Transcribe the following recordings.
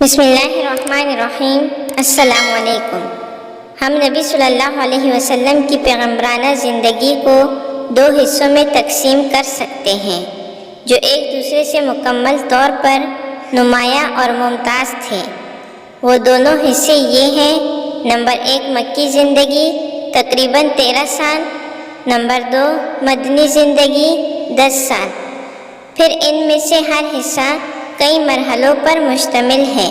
بسم اللہ الرحمن الرحیم۔ السلام علیکم۔ ہم نبی صلی اللہ علیہ وسلم کی پیغمبرانہ زندگی کو دو حصوں میں تقسیم کر سکتے ہیں جو ایک دوسرے سے مکمل طور پر نمایاں اور ممتاز تھے۔ وہ دونوں حصے یہ ہیں: نمبر 1 مکی زندگی تقریباً 13 سال، نمبر 2 مدنی زندگی 10 سال۔ پھر ان میں سے ہر حصہ کئی مرحلوں پر مشتمل ہے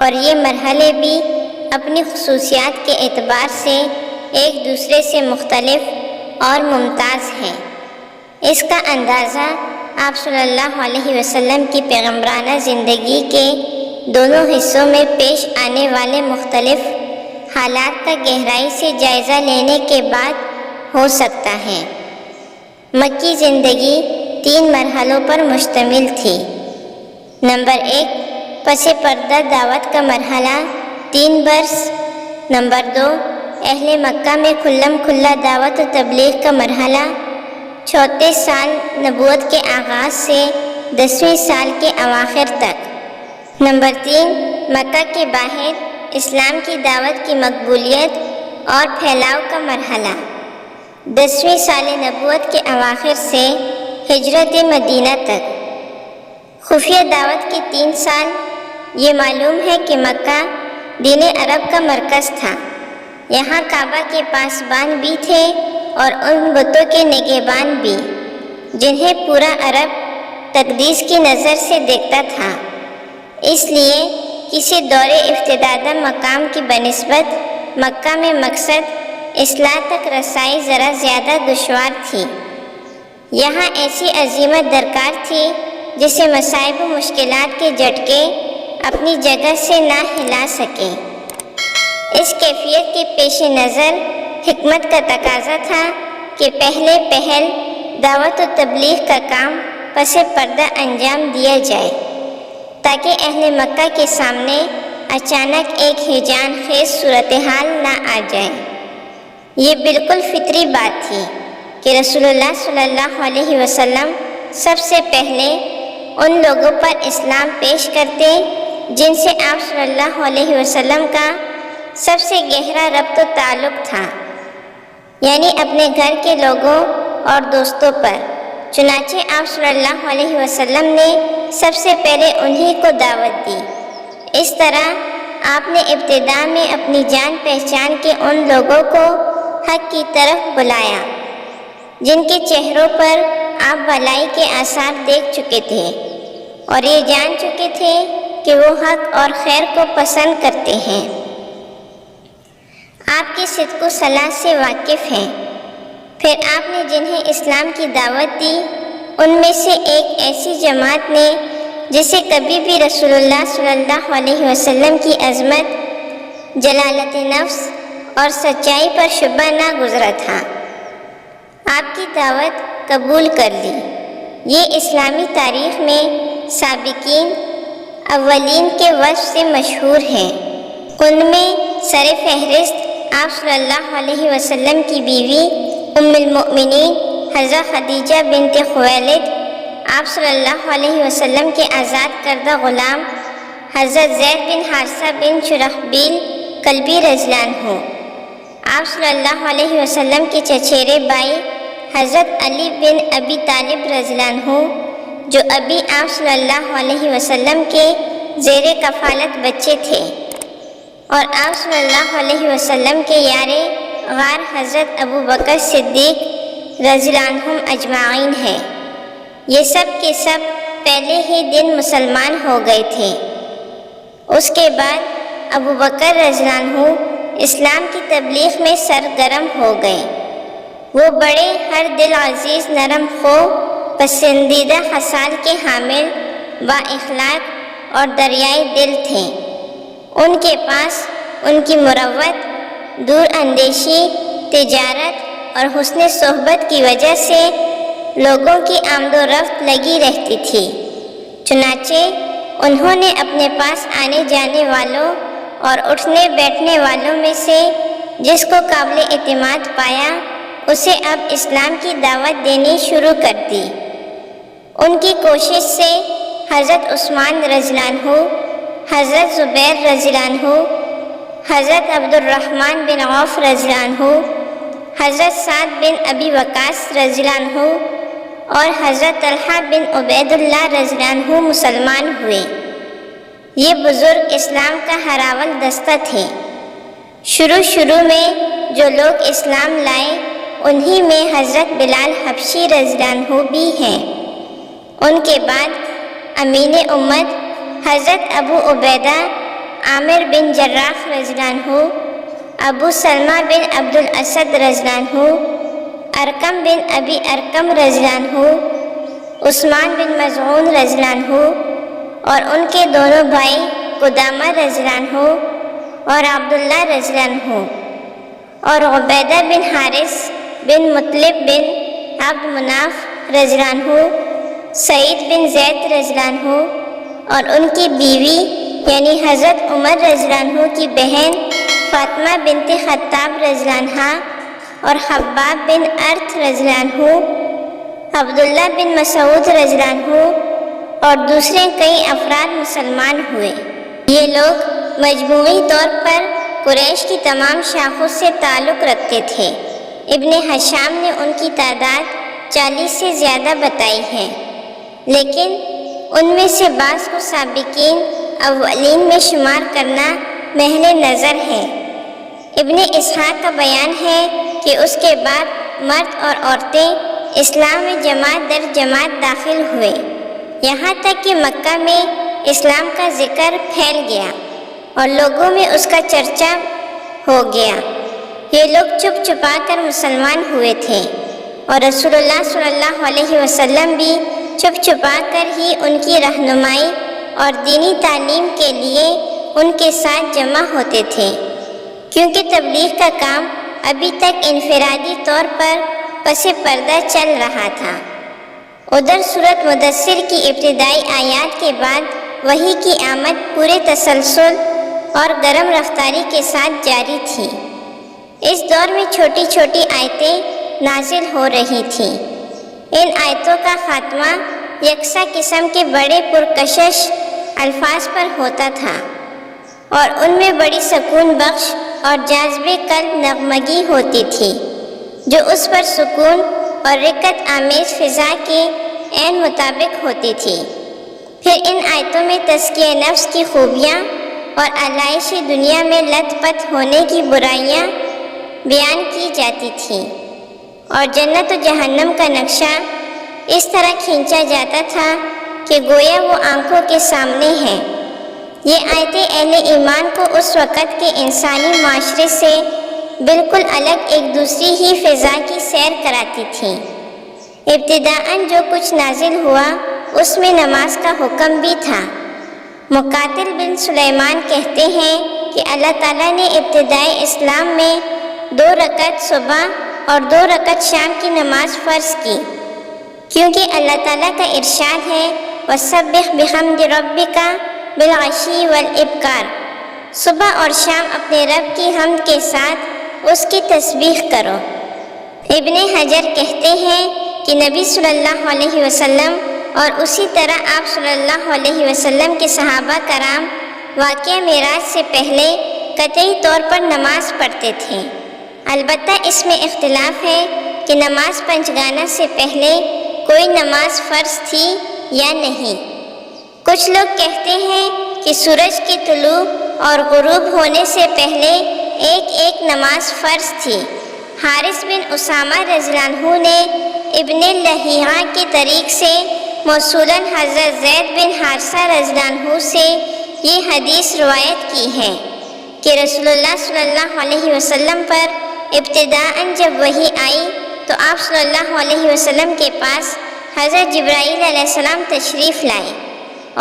اور یہ مرحلے بھی اپنی خصوصیات کے اعتبار سے ایک دوسرے سے مختلف اور ممتاز ہیں۔ اس کا اندازہ آپ صلی اللہ علیہ وسلم کی پیغمبرانہ زندگی کے دونوں حصوں میں پیش آنے والے مختلف حالات کا گہرائی سے جائزہ لینے کے بعد ہو سکتا ہے۔ مکی زندگی 3 مرحلوں پر مشتمل تھی۔ نمبر 1 پس پردہ دعوت کا مرحلہ 3 برس، نمبر 2 اہل مکہ میں کھلم کھلا دعوت و تبلیغ کا مرحلہ 34 سال نبوت کے آغاز سے 10ویں سال کے اواخر تک، نمبر 3 مکہ کے باہر اسلام کی دعوت کی مقبولیت اور پھیلاؤ کا مرحلہ 10ویں سال نبوت کے اواخر سے ہجرت مدینہ تک۔ خفیہ دعوت کے 3 سال۔ یہ معلوم ہے کہ مکہ دین عرب کا مرکز تھا۔ یہاں کعبہ کے پاسبان بھی تھے اور ان بتوں کے نگہبان بھی جنہیں پورا عرب تقدیس کی نظر سے دیکھتا تھا۔ اس لیے کسی دور افتدادہ مقام کی بنسبت مکہ میں مقصد اصلاح تک رسائی ذرا زیادہ دشوار تھی۔ یہاں ایسی عزیمت درکار تھی جسے مصائب و مشکلات کے جھٹکے اپنی جگہ سے نہ ہلا سکے۔ اس کیفیت کے پیش نظر حکمت کا تقاضا تھا کہ پہلے پہل دعوت و تبلیغ کا کام پس پردہ انجام دیا جائے تاکہ اہل مکہ کے سامنے اچانک ایک ہیجان خیز صورتحال نہ آ جائے۔ یہ بالکل فطری بات تھی کہ رسول اللہ صلی اللہ علیہ وسلم سب سے پہلے ان لوگوں پر اسلام پیش کرتے جن سے آپ صلی اللہ علیہ وسلم کا سب سے گہرا ربط و تعلق تھا، یعنی اپنے گھر کے لوگوں اور دوستوں پر۔ چنانچہ آپ صلی اللہ علیہ وسلم نے سب سے پہلے انہی کو دعوت دی۔ اس طرح آپ نے ابتدا میں اپنی جان پہچان کے ان لوگوں کو حق کی طرف بلایا جن کے چہروں پر آپ بھلائی کے آثار دیکھ چکے تھے اور یہ جان چکے تھے کہ وہ حق اور خیر کو پسند کرتے ہیں۔ آپ کی صدق و صلاح سے واقف ہیں۔ پھر آپ نے جنہیں اسلام کی دعوت دی ان میں سے ایک ایسی جماعت نے جسے کبھی بھی رسول اللہ صلی اللہ علیہ وسلم کی عظمت، جلالت نفس اور سچائی پر شبہ نہ گزرا تھا، آپ کی دعوت قبول کر لی۔ یہ اسلامی تاریخ میں سابقین اولین کے وصف سے مشہور ہیں۔ ان میں سر فہرست آپ صلی اللہ علیہ وسلم کی بیوی ام المؤمنین حضرت خدیجہ بنت خویلد، آپ صلی اللہ علیہ وسلم کے آزاد کردہ غلام حضرت زید بن حارثہ بن شرحبیل کلبی رضی اللہ عنہ، آپ صلی اللہ علیہ وسلم کے چچیرے بھائی حضرت علی بن ابی طالب رضی اللہ عنہ جو ابھی آپ صلی اللہ علیہ وسلم کے زیر کفالت بچے تھے، اور آپ صلی اللہ علیہ وسلم کے یار غار حضرت ابو بکر صدیق رضی اللہ عنہم اجمعین ہیں۔ یہ سب کے سب پہلے ہی دن مسلمان ہو گئے تھے۔ اس کے بعد ابو بکر رضی اللہ عنہ اسلام کی تبلیغ میں سرگرم ہو گئے۔ وہ بڑے ہر دل عزیز نرم خو پسندیدہ خصال کے حامل با اخلاق اور دریائے دل تھے۔ ان کے پاس ان کی مروت، دور اندیشی، تجارت اور حسن صحبت کی وجہ سے لوگوں کی آمد و رفت لگی رہتی تھی۔ چنانچہ انہوں نے اپنے پاس آنے جانے والوں اور اٹھنے بیٹھنے والوں میں سے جس کو قابل اعتماد پایا اسے اب اسلام کی دعوت دینی شروع کر دی۔ ان کی کوشش سے حضرت عثمان رضی اللہ عنہ حضرت زبیر رضی اللہ عنہ، حضرت عبد الرحمن بن عوف رضی اللہ عنہ، حضرت سعد بن ابی وقاص رضی اللہ عنہ اور حضرت طلحہ بن عبید اللہ رضی اللہ عنہ مسلمان ہوئے۔ یہ بزرگ اسلام کا ہراول دستہ تھے۔ شروع میں جو لوگ اسلام لائے انہی میں حضرت بلال حبشی رضی اللہ عنہ بھی ہیں۔ ان کے بعد امین امت حضرت ابو عبیدہ عامر بن جراح رضی اللہ عنہ، ابو سلمہ بن عبد الاسد رضی اللہ عنہ، ارقم بن ابی ارقم رضی اللہ عنہ، عثمان بن مظعون رضی اللہ عنہ اور ان کے دونوں بھائی قدامہ رضی اللہ عنہ اور عبداللہ رضی اللہ عنہ، اور عبیدہ بن حارث بن مطلب بن عبد مناف رضی اللہ عنہ، سعید بن زید رضی اللہ عنہ اور ان کی بیوی یعنی حضرت عمر رضی اللہ عنہ کی بہن فاطمہ بنت خطاب رضی اللہ عنہ اور حباب بن ارتھ رضی اللہ عنہ، عبداللہ بن مسعود رضی اللہ عنہ اور دوسرے کئی افراد مسلمان ہوئے۔ یہ لوگ مجموعی طور پر قریش کی تمام شاخوں سے تعلق رکھتے تھے۔ ابن ہشام نے ان کی تعداد 40 سے زیادہ بتائی ہے، لیکن ان میں سے بعض کو سابقین اولین میں شمار کرنا محل نظر ہے۔ ابن اسحاق کا بیان ہے کہ اس کے بعد مرد اور عورتیں اسلام میں جماعت در جماعت داخل ہوئے، یہاں تک کہ مکہ میں اسلام کا ذکر پھیل گیا اور لوگوں میں اس کا چرچا ہو گیا۔ یہ لوگ چھپ چھپا کر مسلمان ہوئے تھے اور رسول اللہ صلی اللہ علیہ وسلم بھی چھپ چھپا کر ہی ان کی رہنمائی اور دینی تعلیم کے لیے ان کے ساتھ جمع ہوتے تھے، کیونکہ تبلیغ کا کام ابھی تک انفرادی طور پر پس پردہ چل رہا تھا۔ ادھر سورۃ مدثر کی ابتدائی آیات کے بعد وحی کی آمد پورے تسلسل اور گرم رفتاری کے ساتھ جاری تھی۔ اس دور میں چھوٹی چھوٹی آیتیں نازل ہو رہی تھیں۔ ان آیتوں کا خاتمہ یکساں قسم کے بڑے پرکشش الفاظ پر ہوتا تھا اور ان میں بڑی سکون بخش اور جاذب قلب نغمگی ہوتی تھی، جو اس پر سکون اور رقت آمیز فضا کے عین مطابق ہوتی تھی۔ پھر ان آیتوں میں تزکیہ نفس کی خوبیاں اور علائشِ دنیا میں لت پت ہونے کی برائیاں بیان کی جاتی تھیں، اور جنت و جہنم کا نقشہ اس طرح کھینچا جاتا تھا کہ گویا وہ آنکھوں کے سامنے ہے۔ یہ آیتیں اہل ایمان کو اس وقت کے انسانی معاشرے سے بالکل الگ ایک دوسری ہی فضا کی سیر کراتی تھیں۔ ابتداءً جو کچھ نازل ہوا اس میں نماز کا حکم بھی تھا۔ مقاتل بن سلیمان کہتے ہیں کہ اللہ تعالیٰ نے ابتدائی اسلام میں 2 رکعت صبح اور 2 رکعت شام کی نماز فرض کی، کیونکہ اللہ تعالیٰ کا ارشاد ہے وَسَبِّحْ بِحَمْدِ رَبِّكَ بِالْعَشِيِّ وَالْإِبْكَارِ، صبح اور شام اپنے رب کی حمد کے ساتھ اس کی تسبیح کرو۔ ابن حجر کہتے ہیں کہ نبی صلی اللہ علیہ وسلم اور اسی طرح آپ صلی اللہ علیہ وسلم کے صحابہ کرام واقعہ معراج سے پہلے قطعی طور پر نماز پڑھتے تھے۔ البتہ اس میں اختلاف ہے کہ نماز پنجگانہ سے پہلے کوئی نماز فرض تھی یا نہیں۔ کچھ لوگ کہتے ہیں کہ سورج کے طلوع اور غروب ہونے سے پہلے ایک نماز فرض تھی۔ حارث بن اسامہ رضی اللہ عنہ نے ابن لہیعہ کے طریق سے موصولاً حضرت زید بن حارثہ رضی اللہ عنہ سے یہ حدیث روایت کی ہے کہ رسول اللہ صلی اللہ علیہ وسلم پر ابتداءً جب وحی آئی تو آپ صلی اللہ علیہ وسلم کے پاس حضرت جبرائیل علیہ السلام تشریف لائے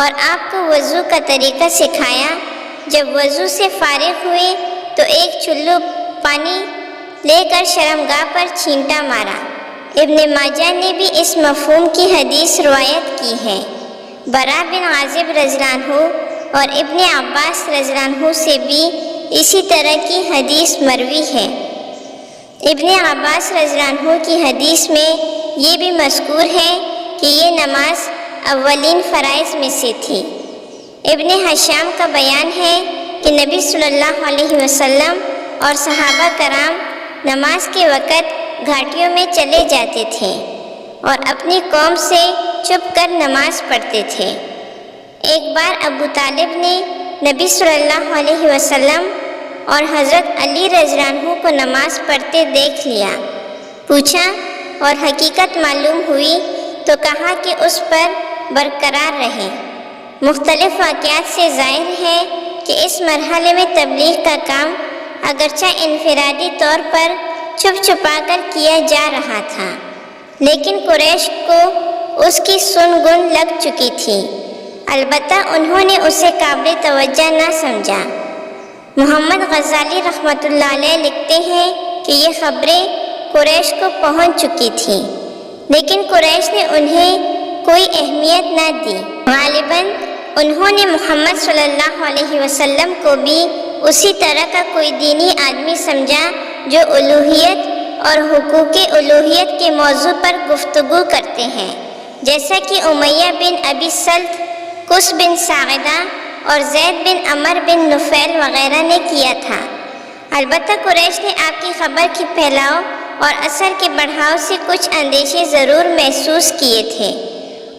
اور آپ کو وضو کا طریقہ سکھایا۔ جب وضو سے فارغ ہوئے تو ایک چلو پانی لے کر شرمگاہ پر چھینٹا مارا۔ ابن ماجہ نے بھی اس مفہوم کی حدیث روایت کی ہے۔ برا بن عازب رضی اللہ عنہ اور ابن عباس رضی اللہ عنہ سے بھی اسی طرح کی حدیث مروی ہے۔ ابن عباس رضی اللہ عنہ کی حدیث میں یہ بھی مذکور ہے کہ یہ نماز اولین فرائض میں سے تھی۔ ابن حشام کا بیان ہے کہ نبی صلی اللہ علیہ وسلم اور صحابہ کرام نماز کے وقت گھاٹیوں میں چلے جاتے تھے اور اپنی قوم سے چھپ کر نماز پڑھتے تھے۔ ایک بار ابو طالب نے نبی صلی اللہ علیہ وسلم اور حضرت علی رضی اللہ عنہ کو نماز پڑھتے دیکھ لیا، پوچھا اور حقیقت معلوم ہوئی تو کہا کہ اس پر برقرار رہے۔ مختلف واقعات سے ظاہر ہے کہ اس مرحلے میں تبلیغ کا کام اگرچہ انفرادی طور پر چھپ چھپا کر کیا جا رہا تھا، لیکن قریش کو اس کی سن گن لگ چکی تھی، البتہ انہوں نے اسے قابل توجہ نہ سمجھا۔ محمد غزالی رحمۃ اللہ علیہ لکھتے ہیں کہ یہ خبریں قریش کو پہنچ چکی تھیں، لیکن قریش نے انہیں کوئی اہمیت نہ دی۔ غالباً انہوں نے محمد صلی اللہ علیہ وسلم کو بھی اسی طرح کا کوئی دینی آدمی سمجھا جو الوہیت اور حقوق الوہیت کے موضوع پر گفتگو کرتے ہیں، جیسا کہ امیہ بن ابی سلط، قس بن ساعدہ اور زید بن عمر بن نفیل وغیرہ نے کیا تھا۔ البتہ قریش نے آپ کی خبر کی پھیلاؤ اور اثر کے بڑھاؤ سے کچھ اندیشے ضرور محسوس کیے تھے،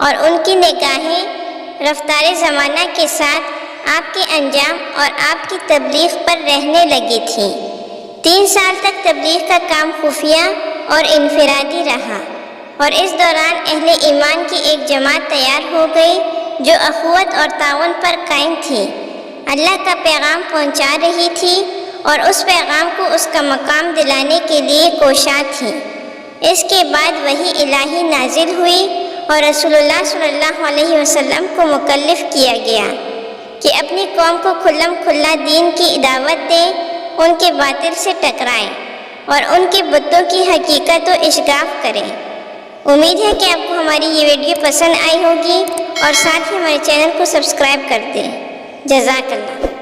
اور ان کی نگاہیں رفتار زمانہ کے ساتھ آپ کے انجام اور آپ کی تبلیغ پر رہنے لگی تھیں۔ 3 سال تک تبلیغ کا کام خفیہ اور انفرادی رہا، اور اس دوران اہل ایمان کی ایک جماعت تیار ہو گئی جو اخوت اور تعاون پر قائم تھی، اللہ کا پیغام پہنچا رہی تھی اور اس پیغام کو اس کا مقام دلانے کے لیے کوشاں تھی۔ اس کے بعد وحی الہی نازل ہوئی اور رسول اللہ صلی اللہ علیہ وسلم کو مکلف کیا گیا کہ اپنی قوم کو کھلم کھلا دین کی دعوت دیں، ان کے باطل سے ٹکرائیں اور ان کے بتوں کی حقیقت و اشغاف کریں۔ امید ہے کہ آپ کو ہماری یہ ویڈیو پسند آئی ہوگی اور ساتھ ہی ہمارے چینل کو سبسکرائب کر دیں۔ جزاک اللہ۔